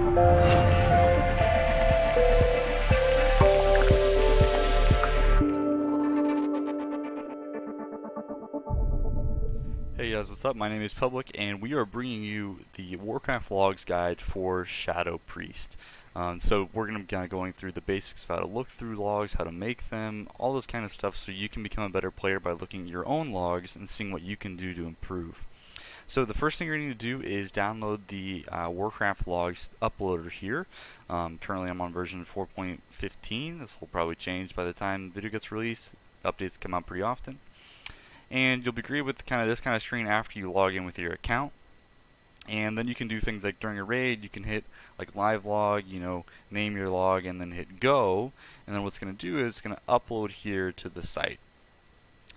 Hey guys, what's up? My name is Public, and we are bringing you the Warcraft Logs Guide for HowToPriest. So we're going to be kind of going through the basics of how to look through logs, how to make them, all this kind of stuff, so you can become a better player by looking at your own logs and seeing what you can do to improve. So the first thing you're going to do is download the Warcraft Logs uploader here. Currently I'm on version 4.15. This will probably change by the time the video gets released. Updates come out pretty often. And you'll be greeted with this kind of screen after you log in with your account. And then you can do things like during a raid, you can hit like live log, name your log, and then hit go. And then what's going to do is it's going to upload here to the site.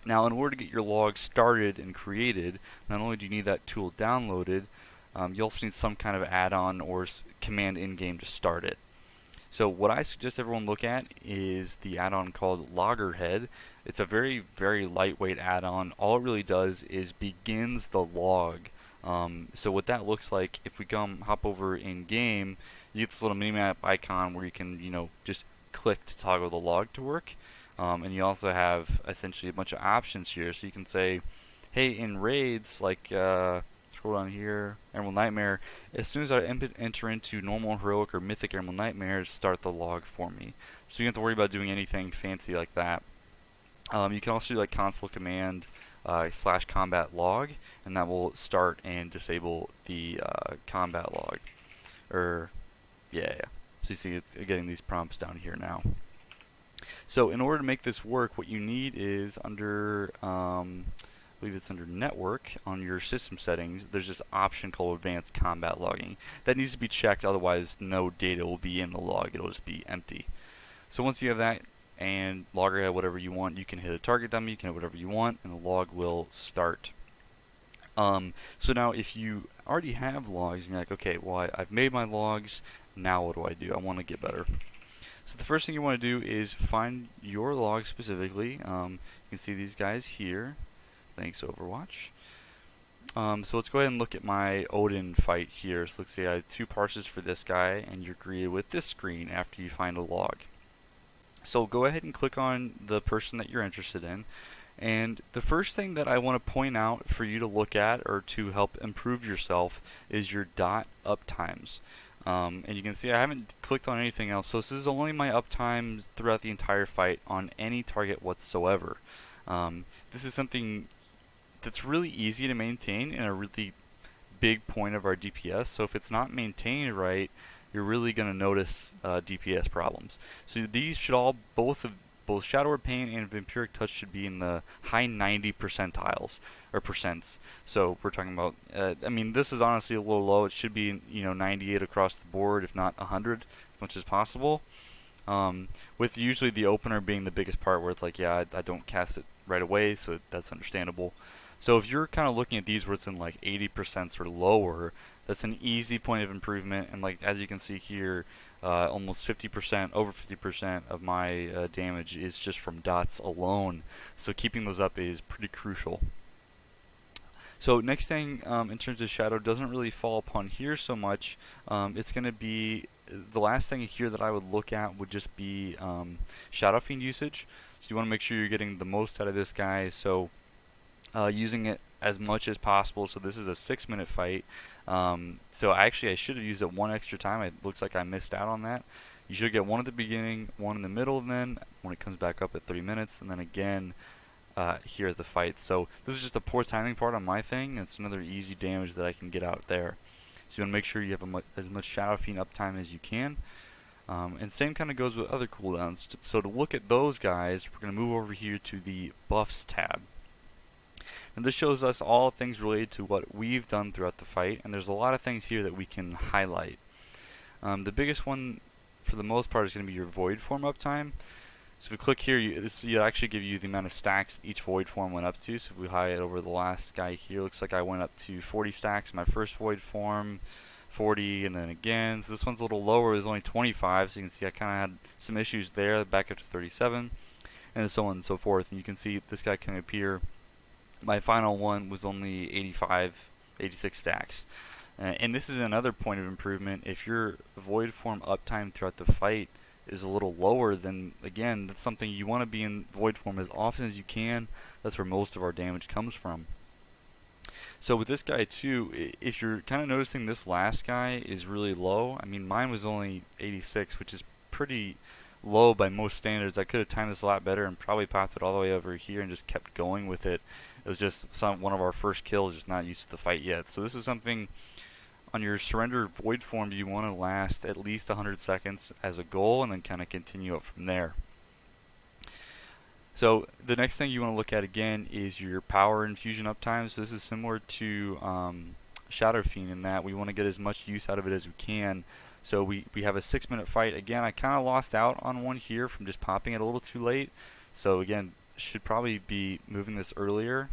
Now, in order to get your log started and created, not only do you need that tool downloaded, you also need some kind of add-on or command in-game to start it. So what I suggest everyone look at is the add-on called Loggerhead. It's a very, very lightweight add-on. All it really does is begins the log. So what that looks like, if we hop over in game, you get this little mini-map icon where you can, just click to toggle the log to work. And you also have essentially a bunch of options here. So you can say, hey, in raids, like scroll down here, Emerald Nightmare, as soon as I enter into normal, heroic, or mythic Emerald Nightmare, start the log for me. So you don't have to worry about doing anything fancy like that. You can also do like console command /combat log, and that will start and disable the combat log. Yeah. So you see it's getting these prompts down here now. So in order to make this work, what you need is under I believe it's under network on your system settings, there's this option called advanced combat logging. That needs to be checked, otherwise no data will be in the log, it'll just be empty. So once you have that and Loggerhead whatever you want, you can hit a target dummy, you can hit whatever you want, and the log will start. So now if you already have logs, and you're like, okay, well I've made my logs, now what do? I want to get better. So the first thing you want to do is find your log specifically. You can see these guys here. Thanks, Overwatch. So let's go ahead and look at my Odin fight here. So let's say I have 2 parses for this guy, and you're greeted with this screen after you find a log. So go ahead and click on the person that you're interested in. And the first thing that I want to point out for you to look at or to help improve yourself is your dot uptimes. And you can see I haven't clicked on anything else, so this is only my uptimes throughout the entire fight on any target whatsoever. This is something that's really easy to maintain and a really big point of our DPS. So if it's not maintained right, you're really going to notice DPS problems. So these should all, both Shadow Word Pain and Vampiric Touch should be in the high 90 percentiles or percents. So we're talking about, this is honestly a little low. It should be 98 across the board, if not 100, as much as possible. With usually the opener being the biggest part, where it's like, yeah, I don't cast it right away, so that's understandable. So if you're kind of looking at these where it's in like 80% or lower, that's an easy point of improvement. And like as you can see here, almost 50%, over 50% of my damage is just from dots alone. So keeping those up is pretty crucial. So next thing in terms of shadow doesn't really fall upon here so much. It's going to be the last thing here that I would look at would just be Shadow Fiend usage. So you want to make sure you're getting the most out of this guy. So using it as much as possible. So this is a 6-minute fight. So I should have used it 1 extra time. It looks like I missed out on that. You should get 1 at the beginning, 1 in the middle, and then when it comes back up at 3 minutes, and then again here at the fight. So this is just a poor timing part on my thing. It's another easy damage that I can get out there. So you want to make sure you have as much Shadow Fiend uptime as you can. And same kind of goes with other cooldowns. So to look at those guys, we're going to move over here to the Buffs tab. And this shows us all things related to what we've done throughout the fight, and there's a lot of things here that we can highlight. The biggest one, for the most part, is going to be your Void Form uptime. So if we click here, it'll actually give you the amount of stacks each Void Form went up to. So if we highlight over the last guy here, looks like I went up to 40 stacks. My first Void Form, 40, and then again. So this one's a little lower, it's only 25, so you can see I kind of had some issues there, back up to 37, and so on and so forth. And you can see this guy can appear. My final one was only 86 stacks. And this is another point of improvement. If your void form uptime throughout the fight is a little lower, then again, that's something you want to be in void form as often as you can. That's where most of our damage comes from. So with this guy too, if you're kind of noticing this last guy is really low, I mean mine was only 86, which is pretty low by most standards. I could have timed this a lot better and probably popped it all the way over here and just kept going with it. It was just one of our first kills, just not used to the fight yet. So this is something on your surrender void form you want to last at least 100 seconds as a goal, and then kind of continue up from there. So the next thing you want to look at again is your power infusion uptime. So this is similar to Shadow Fiend in that we want to get as much use out of it as we can. So we have a 6-minute fight. Again, I kind of lost out on one here from just popping it a little too late. So again, should probably be moving this earlier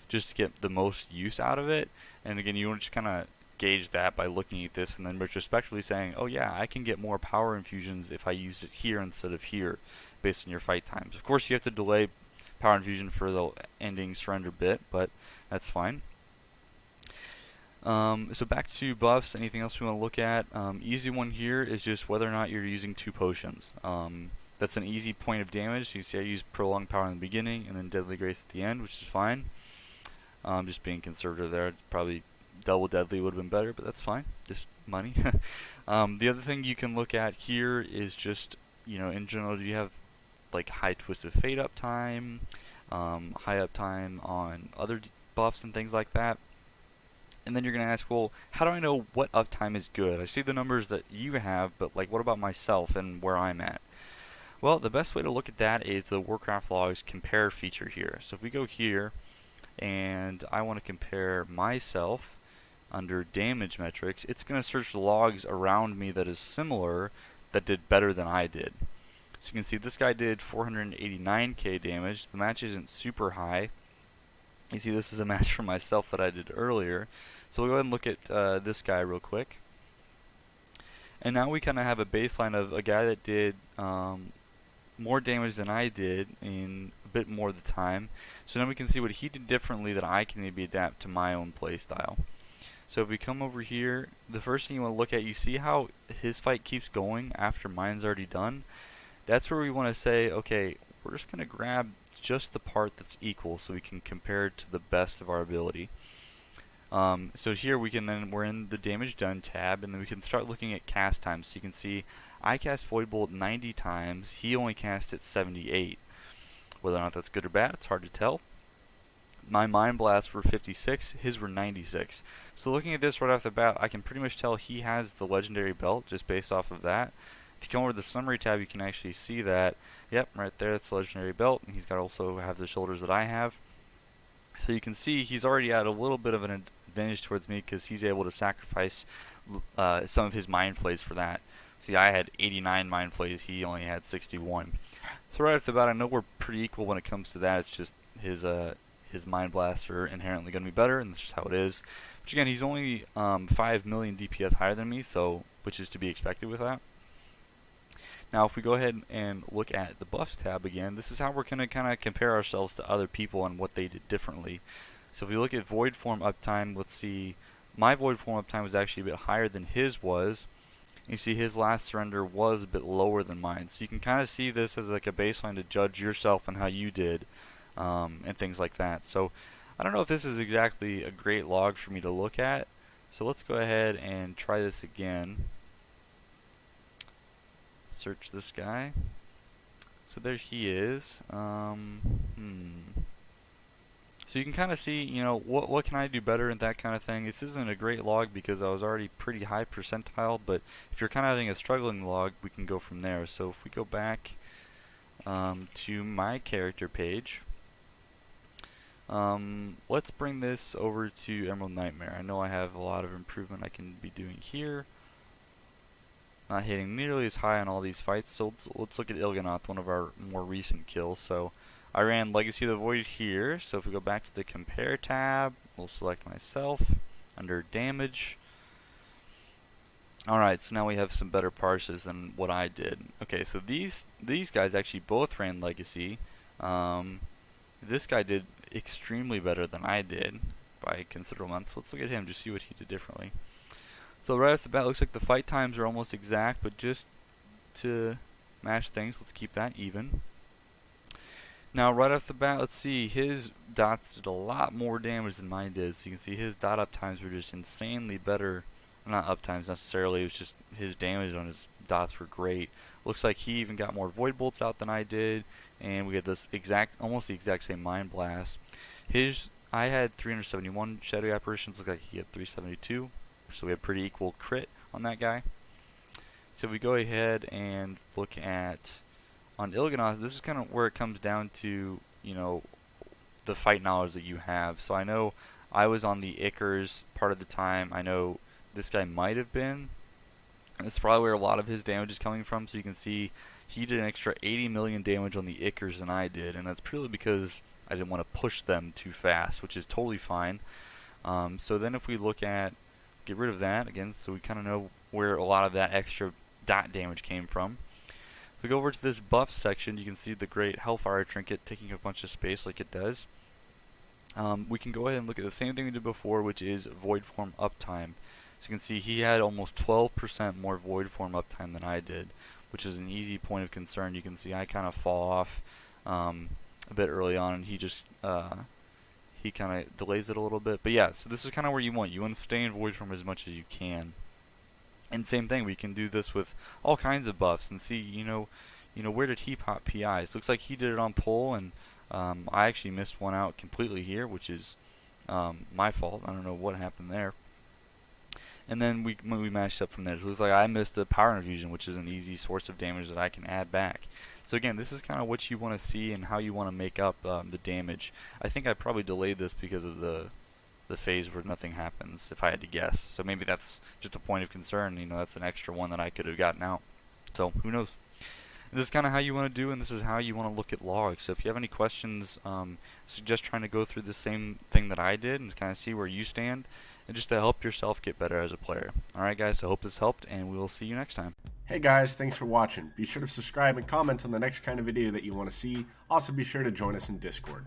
just to get the most use out of it. And again, you want to just kind of gauge that by looking at this and then retrospectively saying, oh yeah, I can get more power infusions if I use it here instead of here, based on your fight times. Of course, you have to delay power infusion for the ending surrender bit, but that's fine. So back to buffs. Anything else we want to look at? Easy one here is just whether or not you're using 2 potions. That's an easy point of damage. So you see I use prolonged power in the beginning and then deadly grace at the end, which is fine. Just being conservative there. Probably double deadly would have been better, but that's fine. Just money. The other thing you can look at here is just, in general, do you have like high Twisted Fate uptime, high uptime on other buffs and things like that. And then you're going to ask, well, how do I know what uptime is good? I see the numbers that you have, but like what about myself and where I'm at? Well, the best way to look at that is the Warcraft logs compare feature here. So if we go here and I want to compare myself under damage metrics, it's going to search the logs around me that is similar that did better than I did. So you can see this guy did 489k damage. The match isn't super high. You see this is a match for myself that I did earlier. So we'll go ahead and look at this guy real quick. And now we kind of have a baseline of a guy that did more damage than I did in a bit more of the time. So now we can see what he did differently that I can maybe adapt to my own playstyle. So if we come over here, the first thing you want to look at, you see how his fight keeps going after mine's already done? That's where we want to say, okay, we're just going to grab just the part that's equal so we can compare it to the best of our ability. So here we're in the damage done tab, and then we can start looking at cast times. So you can see I cast Void Bolt 90 times, he only cast it 78. Whether or not that's good or bad, it's hard to tell. My Mind Blasts were 56, his were 96. So looking at this right off the bat, I can pretty much tell he has the legendary belt just based off of that. If you come over to the summary tab, you can actually see that, yep, right there, that's the legendary belt. And he's got also have the shoulders that I have. So you can see he's already at a little bit of an advantage towards me because he's able to sacrifice some of his Mind Flays for that. See, I had 89 Mind Flays, he only had 61. So right off the bat, I know we're pretty equal when it comes to that. It's just his Mind Blasts are inherently going to be better, and that's just how it is. Which again, he's only 5 million DPS higher than me, so which is to be expected with that. Now if we go ahead and look at the buffs tab again, this is how we're going to kind of compare ourselves to other people and what they did differently. So if we look at Void Form uptime, let's see, my Void Form uptime was actually a bit higher than his was. You see his last surrender was a bit lower than mine. So you can kind of see this as like a baseline to judge yourself and how you did and things like that. So I don't know if this is exactly a great log for me to look at. So let's go ahead and try this again. Search this guy. So there he is. So you can kind of see, what can I do better and that kind of thing. This isn't a great log because I was already pretty high percentile, but if you're kind of having a struggling log, we can go from there. So if we go back to my character page, let's bring this over to Emerald Nightmare. I know I have a lot of improvement I can be doing here. Not hitting nearly as high on all these fights, so let's look at Il'gynoth, one of our more recent kills. So I ran Legacy of the Void here, so if we go back to the Compare tab, we'll select myself under Damage. Alright, so now we have some better parses than what I did. Okay, so these guys actually both ran Legacy. This guy did extremely better than I did. by a considerable amount. So let's look at him, just see what he did differently. So right off the bat, looks like the fight times are almost exact, but just to match things, let's keep that even. Now right off the bat, let's see, his dots did a lot more damage than mine did. So you can see his dot up times were just insanely better. Not up times necessarily, it was just his damage on his dots were great. Looks like he even got more void bolts out than I did, and we had this almost the exact same mind blast. I had 371 shadowy apparitions, look like he had 372, so we had pretty equal crit on that guy. So we go ahead and look at on Il'gynoth. This is kind of where it comes down to, you know, the fight knowledge that you have. So I know I was on the Ickers part of the time. I know this guy might have been. That's probably where a lot of his damage is coming from. So you can see he did an extra 80 million damage on the Ickers than I did, and that's purely because I didn't want to push them too fast, which is totally fine. So then if we look at, get rid of that again, so we kind of know where a lot of that extra dot damage came from. If we go over to this buff section, you can see the great Hellfire Trinket taking a bunch of space like it does. We can go ahead and look at the same thing we did before, which is Void Form uptime. So you can see he had almost 12% more Void Form uptime than I did, which is an easy point of concern. You can see I kind of fall off a bit early on, and he just he kind of delays it a little bit. But yeah, so this is kind of where you want to stay in Void Form as much as you can. And same thing, we can do this with all kinds of buffs and see, you know, where did he pop PIs? Looks like he did it on pull, and I actually missed one out completely here, which is my fault. I don't know what happened there. And then when we matched up from there, it looks like I missed a power infusion, which is an easy source of damage that I can add back. So again, this is kind of what you want to see and how you want to make up the damage. I think I probably delayed this because of the phase where nothing happens, if I had to guess. So maybe that's just a point of concern. You know, that's an extra one that I could have gotten out. So who knows? And this is kind of how you want to do, and this is how you want to look at logs. So if you have any questions, suggest trying to go through the same thing that I did and kind of see where you stand, and just to help yourself get better as a player. Alright guys, I hope this helped, and we will see you next time. Hey guys, thanks for watching. Be sure to subscribe and comment on the next kind of video that you want to see. Also be sure to join us in Discord.